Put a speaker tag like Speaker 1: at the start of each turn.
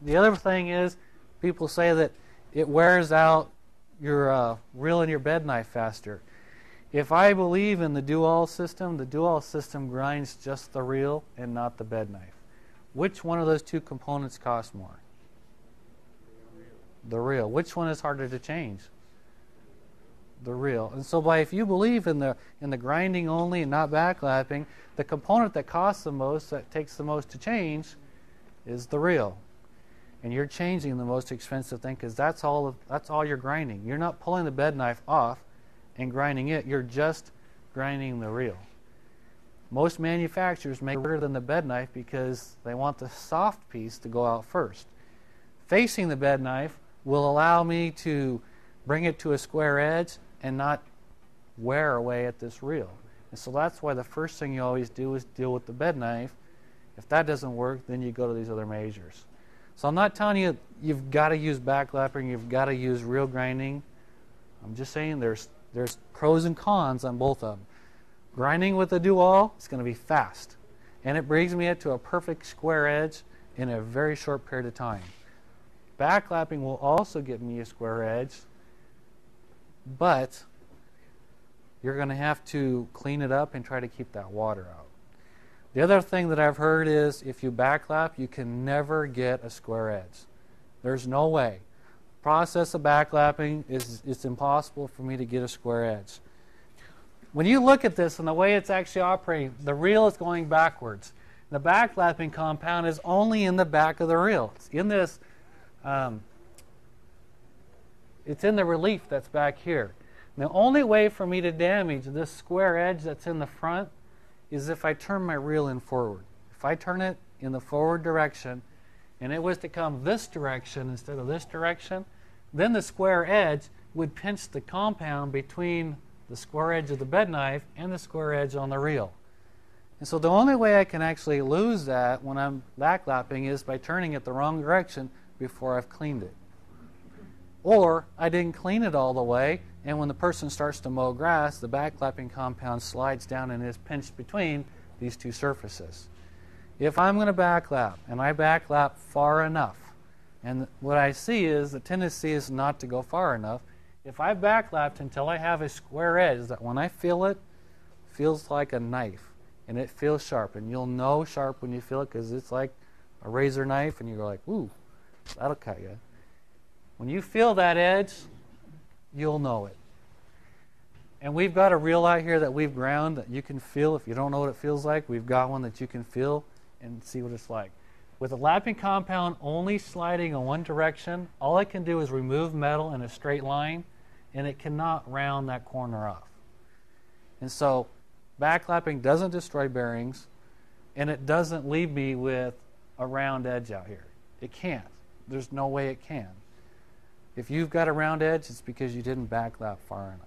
Speaker 1: The other thing is, people say that it wears out your reel and your bed knife faster. If I believe in the do-all system grinds just the reel and not the bed knife. Which one of those two components costs more? The reel. Which one is harder to change? The reel. And so if you believe in the grinding only and not backlapping, the component that costs the most, that takes the most to change, is the reel. And you're changing the most expensive thing because that's all you're grinding. You're not pulling the bed knife off and grinding it. You're just grinding the reel. Most manufacturers make it bigger than the bed knife because they want the soft piece to go out first. Facing the bed knife will allow me to bring it to a square edge and not wear away at this reel. And so that's why the first thing you always do is deal with the bed knife. If that doesn't work, then you go to these other measures. So I'm not telling you you've got to use backlapping, you've got to use reel grinding. I'm just saying there's pros and cons on both of them. Grinding with a do-all is going to be fast, and it brings me to a perfect square edge in a very short period of time. Backlapping will also get me a square edge, but you're going to have to clean it up and try to keep that water out. The other thing that I've heard is if you backlap, you can never get a square edge. There's no way. The process of backlapping it's impossible for me to get a square edge. When you look at this and the way it's actually operating, the reel is going backwards. The backlapping compound is only in the back of the reel. It's in this. It's in the relief that's back here. And the only way for me to damage this square edge that's in the front is if I turn my reel in forward. If I turn it in the forward direction and it was to come this direction instead of this direction, then the square edge would pinch the compound between the square edge of the bed knife and the square edge on the reel. And so the only way I can actually lose that when I'm backlapping is by turning it the wrong direction before I've cleaned it. Or I didn't clean it all the way, and when the person starts to mow grass, the backlapping compound slides down and is pinched between these two surfaces. If I'm going to backlap, and I backlap far enough, and what I see is the tendency is not to go far enough, if I backlapped until I have a square edge that when I feel it, feels like a knife, and it feels sharp, and you'll know sharp when you feel it because it's like a razor knife, and you're like, ooh, that'll cut you. When you feel that edge, you'll know it. And we've got a reel out here that we've ground that you can feel. If you don't know what it feels like, we've got one that you can feel and see what it's like. With a lapping compound only sliding in one direction, all it can do is remove metal in a straight line, and it cannot round that corner off. And so backlapping doesn't destroy bearings, and it doesn't leave me with a round edge out here. It can't. There's no way it can. If you've got a round edge, it's because you didn't backlap far enough.